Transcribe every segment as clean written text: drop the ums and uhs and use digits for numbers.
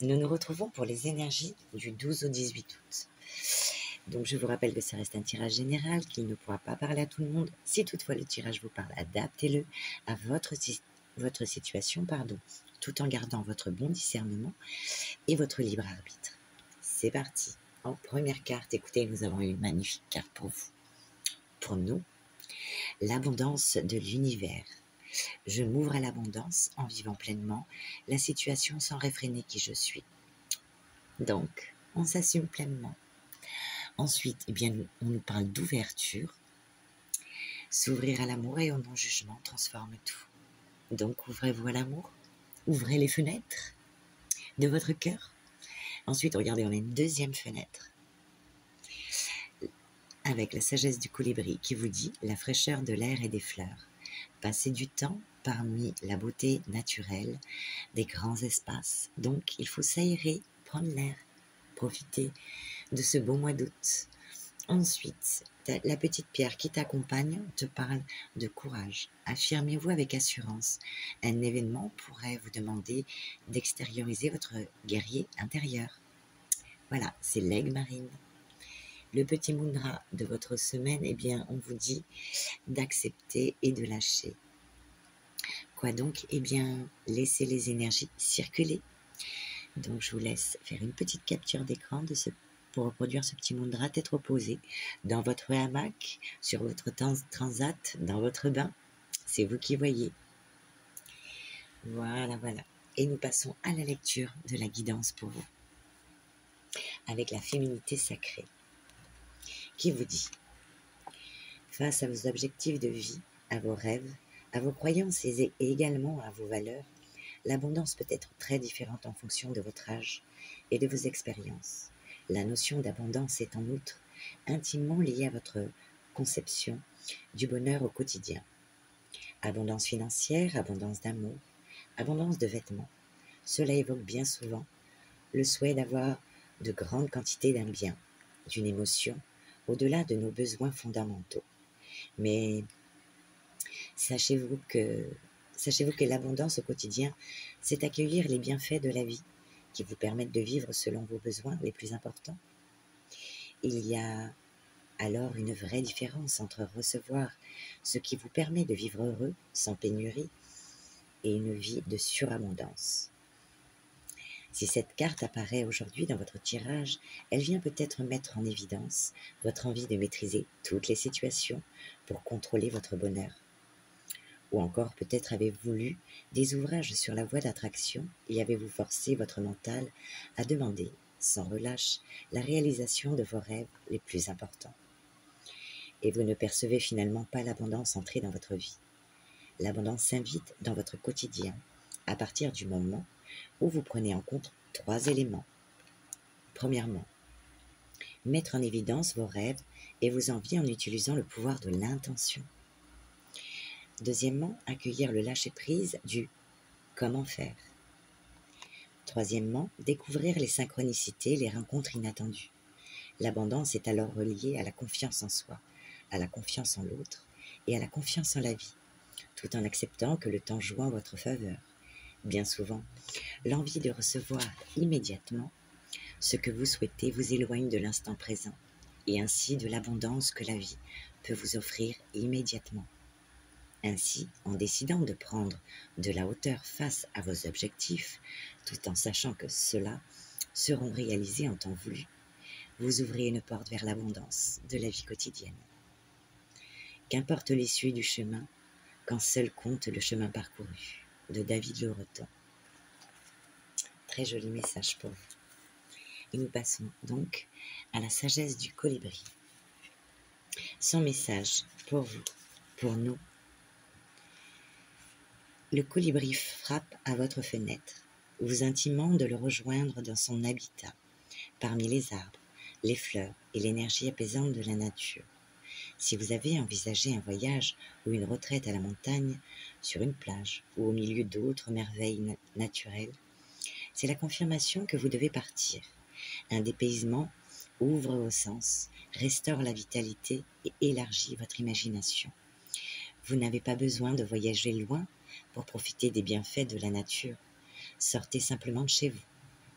Nous nous retrouvons pour les énergies du 12 au 18 août. Donc je vous rappelle que ça reste un tirage général, qu'il ne pourra pas parler à tout le monde. Si toutefois le tirage vous parle, adaptez-le à votre situation, tout en gardant votre bon discernement et votre libre arbitre. C'est parti. En première carte, écoutez, nous avons une magnifique carte pour vous. Pour nous, l'abondance de l'univers. Je m'ouvre à l'abondance en vivant pleinement la situation sans réfréner qui je suis. Donc, on s'assume pleinement. Ensuite, on nous parle d'ouverture. S'ouvrir à l'amour et au non-jugement transforme tout. Donc, ouvrez-vous à l'amour. Ouvrez les fenêtres de votre cœur. Ensuite, regardez, on a une deuxième fenêtre avec la sagesse du colibri qui vous dit la fraîcheur de l'air et des fleurs. Passez du temps parmi la beauté naturelle des grands espaces. Donc, il faut s'aérer, prendre l'air, profiter de ce beau mois d'août. Ensuite, la petite pierre qui t'accompagne te parle de courage. Affirmez-vous avec assurance. Un événement pourrait vous demander d'extérioriser votre guerrier intérieur. Voilà, c'est l'aigle marine. Le petit mudra de votre semaine, on vous dit d'accepter et de lâcher. Quoi donc? Laissez les énergies circuler. Donc, je vous laisse faire une petite capture d'écran pour reproduire ce petit mudra tête reposée dans votre hamac, sur votre transat, dans votre bain. C'est vous qui voyez. Voilà. Et nous passons à la lecture de la guidance pour vous. Avec la féminité sacrée. Qui vous dit: face à vos objectifs de vie, à vos rêves, à vos croyances et également à vos valeurs, l'abondance peut être très différente en fonction de votre âge et de vos expériences. La notion d'abondance est en outre intimement liée à votre conception du bonheur au quotidien. Abondance financière, abondance d'amour, abondance de vêtements. Cela évoque bien souvent le souhait d'avoir de grandes quantités d'un bien, d'une émotion, au-delà de nos besoins fondamentaux. Mais sachez-vous que l'abondance au quotidien, c'est accueillir les bienfaits de la vie qui vous permettent de vivre selon vos besoins les plus importants. Il y a alors une vraie différence entre recevoir ce qui vous permet de vivre heureux, sans pénurie, et une vie de surabondance. Si cette carte apparaît aujourd'hui dans votre tirage, elle vient peut-être mettre en évidence votre envie de maîtriser toutes les situations pour contrôler votre bonheur. Ou encore peut-être avez-vous lu des ouvrages sur la voie d'attraction et avez-vous forcé votre mental à demander, sans relâche, la réalisation de vos rêves les plus importants. Et vous ne percevez finalement pas l'abondance entrer dans votre vie. L'abondance s'invite dans votre quotidien à partir du moment où vous prenez en compte 3 éléments. Premièrement, mettre en évidence vos rêves et vos envies en utilisant le pouvoir de l'intention. Deuxièmement, accueillir le lâcher-prise du comment faire. Troisièmement, découvrir les synchronicités, les rencontres inattendues. L'abondance est alors reliée à la confiance en soi, à la confiance en l'autre et à la confiance en la vie, tout en acceptant que le temps joue en votre faveur. Bien souvent, l'envie de recevoir immédiatement ce que vous souhaitez vous éloigne de l'instant présent et ainsi de l'abondance que la vie peut vous offrir immédiatement. Ainsi, en décidant de prendre de la hauteur face à vos objectifs, tout en sachant que ceux-là seront réalisés en temps voulu, vous ouvrez une porte vers l'abondance de la vie quotidienne. Qu'importe l'issue du chemin, quand seul compte le chemin parcouru, de David Le Breton. Très joli message pour vous. Et nous passons donc à la sagesse du colibri. Son message pour vous, pour nous. Le colibri frappe à votre fenêtre, vous intimant de le rejoindre dans son habitat, parmi les arbres, les fleurs et l'énergie apaisante de la nature. Si vous avez envisagé un voyage ou une retraite à la montagne, sur une plage ou au milieu d'autres merveilles naturelles, c'est la confirmation que vous devez partir. Un dépaysement ouvre vos sens, restaure la vitalité et élargit votre imagination. Vous n'avez pas besoin de voyager loin pour profiter des bienfaits de la nature. Sortez simplement de chez vous.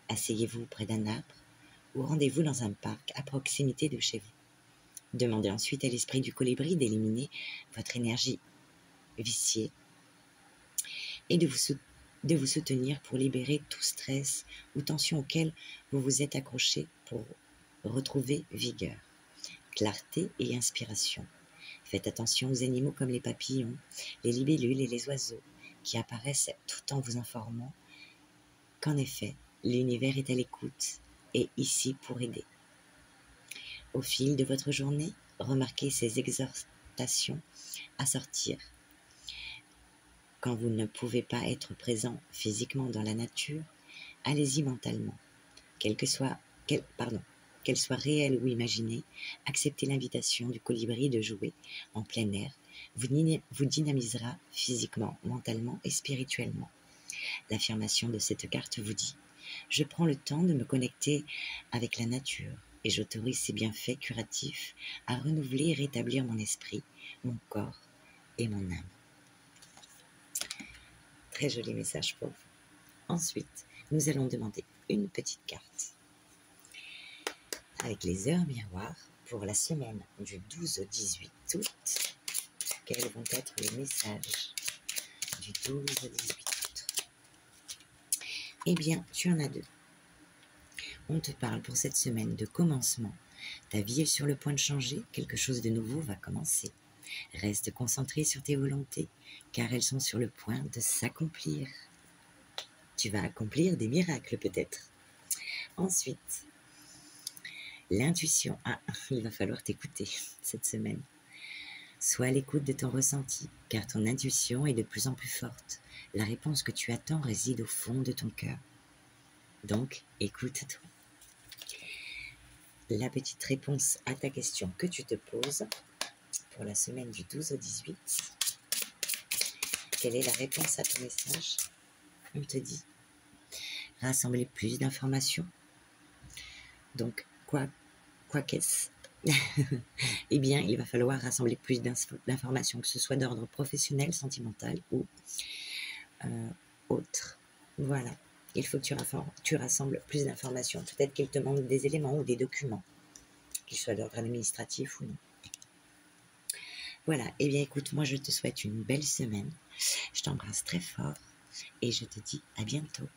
Asseyez-vous près d'un arbre ou rendez-vous dans un parc à proximité de chez vous. Demandez ensuite à l'esprit du colibri d'éliminer votre énergie viciée et de vous soutenir pour libérer tout stress ou tension auquel vous vous êtes accroché pour retrouver vigueur, clarté et inspiration. Faites attention aux animaux comme les papillons, les libellules et les oiseaux qui apparaissent tout en vous informant qu'en effet, l'univers est à l'écoute et ici pour aider. Au fil de votre journée, remarquez ces exhortations à sortir. Quand vous ne pouvez pas être présent physiquement dans la nature, allez-y mentalement. Qu'elle soit réelle ou imaginée, acceptez l'invitation du colibri de jouer en plein air, vous dynamisera physiquement, mentalement et spirituellement. L'affirmation de cette carte vous dit « Je prends le temps de me connecter avec la nature et j'autorise ses bienfaits curatifs à renouveler et rétablir mon esprit, mon corps et mon âme. » Très joli message pour vous. Ensuite, nous allons demander une petite carte avec les heures miroirs pour la semaine du 12 au 18 août. Quels vont être les messages du 12 au 18 août? Eh bien, tu en as deux. On te parle pour cette semaine de commencement. Ta vie est sur le point de changer, quelque chose de nouveau va commencer. Reste concentré sur tes volontés, car elles sont sur le point de s'accomplir. Tu vas accomplir des miracles peut-être. Ensuite, l'intuition. Ah, il va falloir t'écouter cette semaine. Sois à l'écoute de ton ressenti, car ton intuition est de plus en plus forte. La réponse que tu attends réside au fond de ton cœur. Donc, écoute-toi. La petite réponse à ta question que tu te poses pour la semaine du 12 au 18. Quelle est la réponse à ton message? On te dit rassembler plus d'informations. Donc, quoi qu'est-ce? Eh bien, il va falloir rassembler plus d'informations, que ce soit d'ordre professionnel, sentimental ou autre. Voilà. Il faut que tu rassembles plus d'informations. Peut-être qu'il te manque des éléments ou des documents, qu'ils soient d'ordre administratif ou non. Voilà. Eh bien, écoute, moi, je te souhaite une belle semaine. Je t'embrasse très fort et je te dis à bientôt.